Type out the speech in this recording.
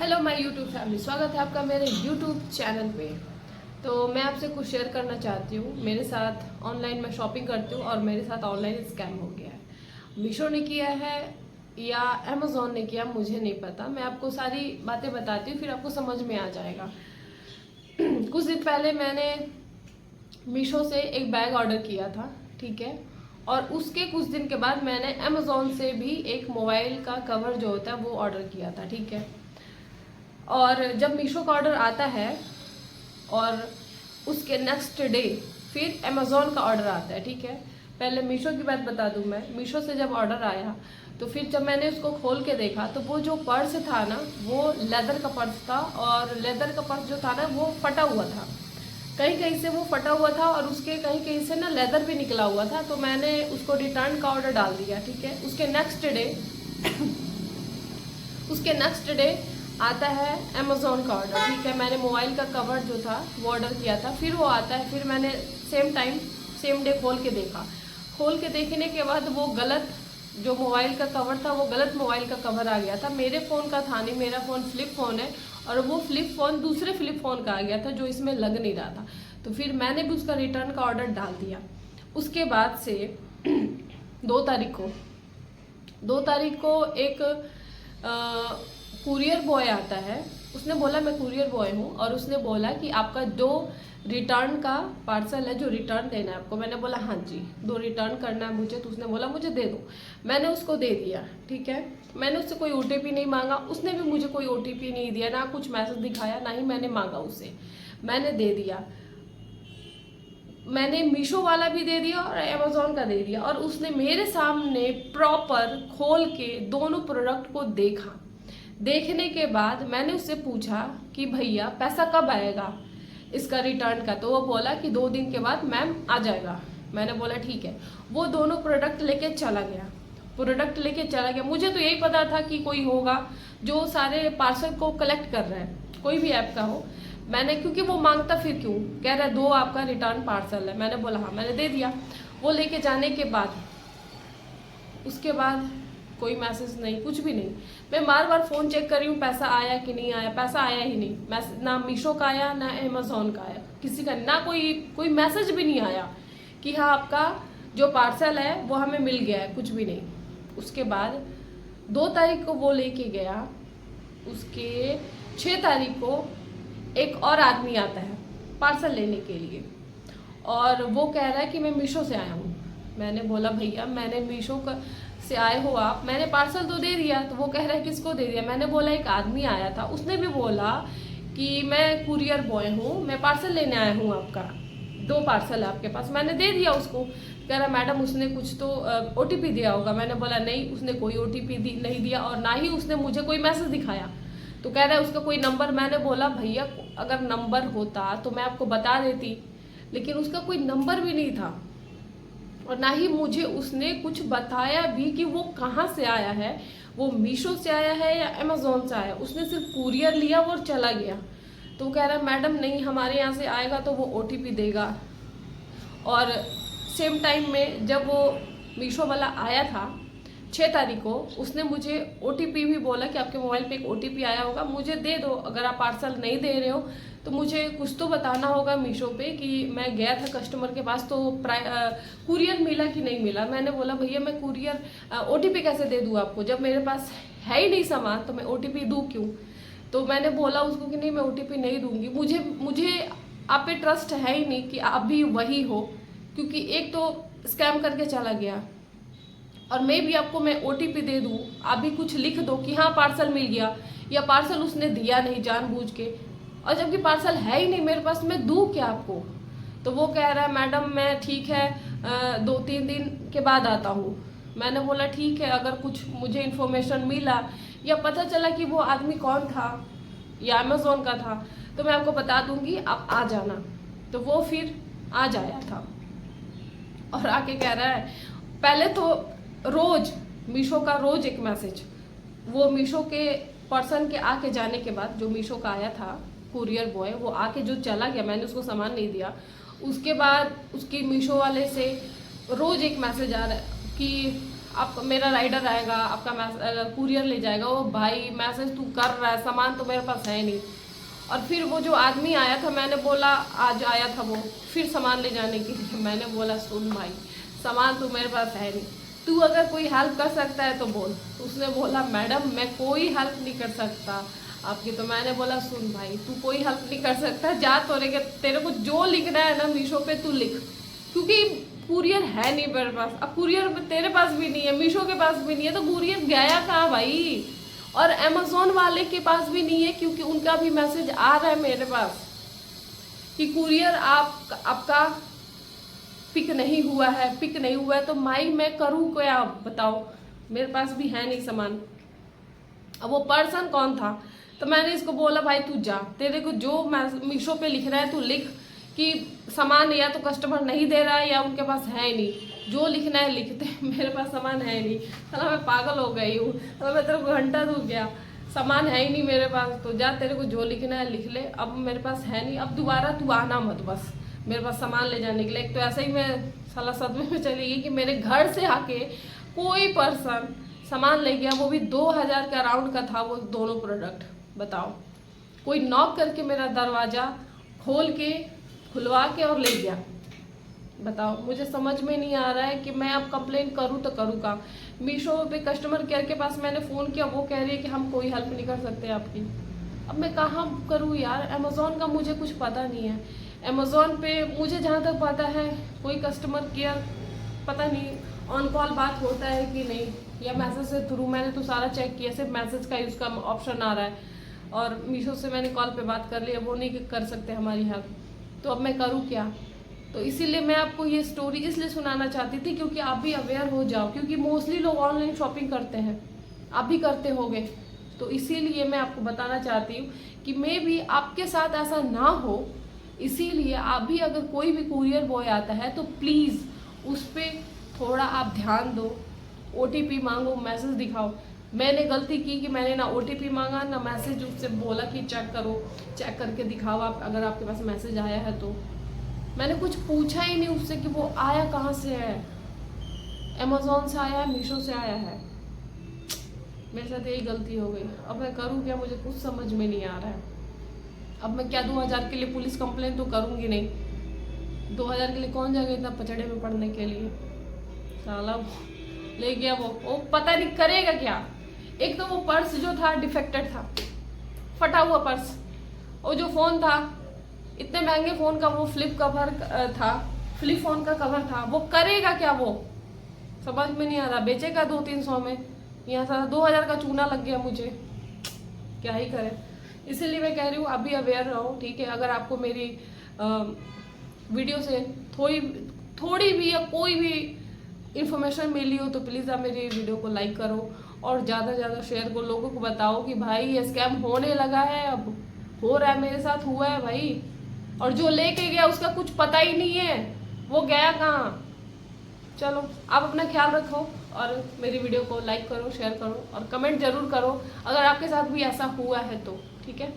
Hello my YouTube family, स्वागत है आपका मेरे यूट्यूब चैनल पे। तो मैं आपसे कुछ शेयर करना चाहती हूँ। मेरे साथ ऑनलाइन मैं शॉपिंग करती हूँ और मेरे साथ ऑनलाइन स्कैम हो गया है। मीशो ने किया है या अमेज़ॉन ने किया, मुझे नहीं पता। मैं आपको सारी बातें बताती हूँ, फिर आपको समझ में आ जाएगा। कुछ दिन पहले मैंने मीशो से एक बैग ऑर्डर किया था, ठीक है। और उसके कुछ दिन के बाद मैंने अमेज़ॉन से भी एक मोबाइल का कवर जो होता है वो ऑर्डर किया था, ठीक है। और जब मीशो का ऑर्डर आता है और उसके नेक्स्ट डे फिर अमेज़ॉन का ऑर्डर आता है, ठीक है। पहले मीशो की बात बता दूं। मैं मीशो से जब ऑर्डर आया तो फिर जब मैंने उसको खोल के देखा तो वो जो पर्स था ना, वो लेदर का पर्स था। और लेदर का पर्स जो था ना, वो फटा हुआ था। कहीं कहीं से वो फटा हुआ था और उसके कहीं कहीं से ना लेदर भी निकला हुआ था। तो मैंने उसको रिटर्न का ऑर्डर डाल दिया, ठीक है। उसके नेक्स्ट डे आता है अमेज़ॉन का ऑर्डर, ठीक है। मैंने मोबाइल का कवर जो था वो ऑर्डर किया था, फिर वो आता है। फिर मैंने सेम डे खोल के देखा। खोल के देखने के बाद वो गलत जो मोबाइल का कवर था वो गलत मोबाइल का कवर आ गया था। मेरे फ़ोन का था नहीं, मेरा फ़ोन फ्लिप फ़ोन है और वो फ्लिप फ़ोन दूसरे फ्लिप फ़ोन का आ गया था जो इसमें लग नहीं रहा था। तो फिर मैंने भी उसका रिटर्न का ऑर्डर डाल दिया। उसके बाद से 2 तारीख को एक कुरियर बॉय आता है। उसने बोला मैं कुरियर बॉय हूँ और उसने बोला कि आपका जो रिटर्न का पार्सल है, जो रिटर्न देना है आपको। मैंने बोला हाँ जी, 2 रिटर्न करना है मुझे। तो उसने बोला मुझे दे दो। मैंने उसको दे दिया, ठीक है। मैंने उससे कोई ओटीपी नहीं मांगा, उसने भी मुझे कोई ओटीपी नहीं दिया, ना कुछ मैसेज दिखाया, ना ही मैंने मांगा उससे। मैंने दे दिया। मैंने मीशो वाला भी दे दिया और अमेज़ॉन का दे दिया। और उसने मेरे सामने प्रॉपर खोल के दोनों प्रोडक्ट को देखा। देखने के बाद मैंने उससे पूछा कि भैया पैसा कब आएगा इसका रिटर्न का। तो वो बोला कि 2 दिन के बाद मैम आ जाएगा। मैंने बोला ठीक है। वो दोनों प्रोडक्ट लेके चला गया। मुझे तो यही पता था कि कोई होगा जो सारे पार्सल को कलेक्ट कर रहा है, कोई भी ऐप का हो। मैंने, क्योंकि वो मांगता फिर क्यों, कह रहा है 2 आपका रिटर्न पार्सल है। मैंने बोला हाँ, मैंने दे दिया। वो लेके जाने के बाद उसके बाद कोई मैसेज नहीं, कुछ भी नहीं। मैं बार बार फ़ोन चेक कर रही हूँ पैसा आया कि नहीं आया। पैसा आया ही नहीं। मैसेज ना मीशो का आया ना अमेज़ॉन का आया, किसी का ना कोई मैसेज भी नहीं आया कि हाँ आपका जो पार्सल है वो हमें मिल गया है, कुछ भी नहीं। उसके बाद 2 तारीख को वो लेके गया। उसके 6 तारीख को एक और आदमी आता है पार्सल लेने के लिए और वो कह रहा है कि मैं मीशो से आया हूँ। मैंने बोला भैया मैंने मीशो का से आए हो आप, मैंने पार्सल तो दे दिया। तो वो कह रहा है किसको दे दिया। मैंने बोला एक आदमी आया था, उसने भी बोला कि मैं कुरियर बॉय हूँ, मैं पार्सल लेने आया हूँ आपका, 2 पार्सल है आपके पास। मैंने दे दिया उसको। कह रहा मैडम उसने कुछ तो ओटीपी दिया होगा। मैंने बोला नहीं, उसने कोई ओटीपी नहीं दिया और ना ही उसने मुझे कोई मैसेज दिखाया। तो कह रहा है उसका कोई नंबर। मैंने बोला भैया अगर नंबर होता तो मैं आपको बता देती, लेकिन उसका कोई नंबर भी नहीं था और ना ही मुझे उसने कुछ बताया भी कि वो कहाँ से आया है, वो मीशो से आया है या अमेज़ॉन से आया। उसने सिर्फ कुरियर लिया और चला गया। तो वो कह रहा है मैडम नहीं, हमारे यहाँ से आएगा तो वो ओटीपी देगा। और सेम टाइम में जब वो मीशो वाला आया था 6 तारीख को, उसने मुझे ओटीपी भी बोला कि आपके मोबाइल पे एक ओटीपी आया होगा, मुझे दे दो। अगर आप पार्सल नहीं दे रहे हो तो मुझे कुछ तो बताना होगा मीशो पे कि मैं गया था कस्टमर के पास तो कुरियर मिला कि नहीं मिला। मैंने बोला भैया मैं कुरियर ओटीपी कैसे दे दूँ आपको, जब मेरे पास है ही नहीं सामान तो मैं ओटीपी दूँ क्यों। तो मैंने बोला उसको कि नहीं मैं ओटीपी नहीं दूंगी, मुझे आप पे ट्रस्ट है ही नहीं कि आप भी वही हो, क्योंकि एक तो स्कैम करके चला गया और मैं ओटीपी दे दूँ, आप भी कुछ लिख दो कि हाँ पार्सल मिल गया, या पार्सल उसने दिया नहीं जानबूझ के, और जबकि पार्सल है ही नहीं मेरे पास, मैं दूँ क्या आपको। तो वो कह रहा है मैडम मैं ठीक है 2-3 दिन के बाद आता हूँ। मैंने बोला ठीक है, अगर कुछ मुझे इन्फॉर्मेशन मिला या पता चला कि वो आदमी कौन था या अमेज़ॉन का था तो मैं आपको बता दूंगी, आप आ जाना। तो वो फिर आज आया था और आके कह रहा है, पहले तो रोज मीशो का रोज एक मैसेज, वो मीशो के पर्सन के आके जाने के बाद जो मीशो का आया था कुरियर बॉय, वो आके जो चला गया, मैंने उसको सामान नहीं दिया, उसके बाद उसकी मीशो वाले से रोज एक मैसेज आ रहा है कि आप मेरा राइडर आएगा, आपका कुरियर ले जाएगा। ओ भाई मैसेज तू कर रहा है, सामान तो मेरे पास है नहीं। और फिर वो जो आदमी आया था, मैंने बोला आज आया था वो फिर सामान ले जाने के लिए, मैंने बोला सुन भाई सामान तो मेरे पास है नहीं, तू अगर कोई हेल्प कर सकता है तो बोल। उसने बोला मैडम मैं कोई हेल्प नहीं कर सकता आपकी। तो मैंने बोला सुन भाई तू कोई हेल्प नहीं कर सकता, जा तो तेरे को जो लिखना है ना मीशो पे तू लिख, क्योंकि कुरियर है नहीं मेरे पास। अब कुरियर तेरे पास भी नहीं है, मीशो के पास भी नहीं है, तो कुरियर गया कहाँ भाई? और अमेज़ॉन वाले के पास भी नहीं है, क्योंकि उनका भी मैसेज आ रहा है मेरे पास कि कुरियर आपका पिक नहीं हुआ है, पिक नहीं हुआ है। तो माई मैं करूँ क्या बताओ, मेरे पास भी है नहीं सामान। अब वो पर्सन कौन था? तो मैंने इसको बोला भाई तू जा, तेरे को जो मीशो पे लिख रहा है तू लिख कि सामान या तो कस्टमर नहीं दे रहा है या उनके पास है ही नहीं, जो लिखना है लिखते। मेरे पास सामान है ही नहीं, साला मैं पागल हो गई हूँ। तो मैं तेरे को घंटा दूँ क्या, सामान है ही नहीं मेरे पास, तो जा तेरे को जो लिखना है लिख ले। अब मेरे पास है नहीं, अब दोबारा तू आना मत बस मेरे पास सामान ले जाने के लिए। एक तो ऐसे ही मैं साला सदमे में चली गई कि मेरे घर से आके कोई पर्सन सामान ले गया, वो भी 2000 के अराउंड का था वो दोनों प्रोडक्ट। बताओ, कोई नॉक करके मेरा दरवाज़ा खोल के खुलवा के और ले गया। बताओ, मुझे समझ में नहीं आ रहा है कि मैं अब कंप्लेन करूँ तो करूँ का। मीशो पे कस्टमर केयर के पास मैंने फ़ोन किया, वो कह रही है कि हम कोई हेल्प नहीं कर सकते आपकी। अब मैं कहाँ करूँ यार? अमेज़ॉन का मुझे कुछ पता नहीं है। अमेज़ॉन पे मुझे जहाँ तक पता है कोई कस्टमर केयर पता नहीं ऑन कॉल बात होता है कि नहीं, या मैसेज से थ्रू। मैंने तो सारा चेक किया, सिर्फ मैसेज का यूज़ का ऑप्शन आ रहा है। और मीशो से मैंने कॉल पे बात कर ली, वो नहीं कर सकते हमारी हेल्प। तो अब मैं करूँ क्या? तो इसीलिए मैं आपको ये स्टोरी इसलिए सुनाना चाहती थी क्योंकि आप भी अवेयर हो जाओ, क्योंकि मोस्टली लोग ऑनलाइन शॉपिंग करते हैं, आप भी करते होगे। तो इसीलिए मैं आपको बताना चाहती हूँ कि मे भी आपके साथ ऐसा ना हो। इसीलिए आप भी अगर कोई भी कुरियर बॉय आता है तो प्लीज़ उस पर थोड़ा आप ध्यान दो। OTP मांगो, मैसेज दिखाओ। मैंने गलती की कि मैंने ना OTP मांगा ना मैसेज, उससे बोला कि चेक करो, चेक करके दिखाओ आप अगर आपके पास मैसेज आया है तो। मैंने कुछ पूछा ही नहीं उससे कि वो आया कहाँ से है, अमेज़ॉन से आया है, मीशो से आया है। मेरे साथ यही गलती हो गई। अब मैं करूँ क्या, मुझे कुछ समझ में नहीं आ रहा है। अब मैं क्या 2000 के लिए पुलिस कंप्लेंट तो करूँगी नहीं। 2000 के लिए कौन जाएगा इतना पचड़े में पड़ने के लिए? साला ले गया वो पता नहीं करेगा क्या। एक तो वो पर्स जो था डिफेक्टेड था, फटा हुआ पर्स। और जो फ़ोन था, इतने महंगे फ़ोन का वो फ्लिप कवर था, फ्लिप फ़ोन का कवर था। वो करेगा क्या? वो समझ में नहीं आ रहा। बेचेगा 200-300 में, यहाँ सारा 2000 का चूना लग गया मुझे, क्या ही करे। इसीलिए मैं कह रही हूँ आप भी अवेयर रहो, ठीक है? अगर आपको मेरी वीडियो से थोड़ी भी या कोई भी इन्फॉर्मेशन मिली हो तो प्लीज़ आप मेरी वीडियो को लाइक करो और ज़्यादा से ज़्यादा शेयर करो। लोगों को बताओ कि भाई ये स्कैम होने लगा है, अब हो रहा है, मेरे साथ हुआ है भाई। और जो लेके गया उसका कुछ पता ही नहीं है वो गया कहाँ। चलो, आप अपना ख्याल रखो और मेरी वीडियो को लाइक करो, शेयर करो और कमेंट जरूर करो अगर आपके साथ भी ऐसा हुआ है तो, ठीक है?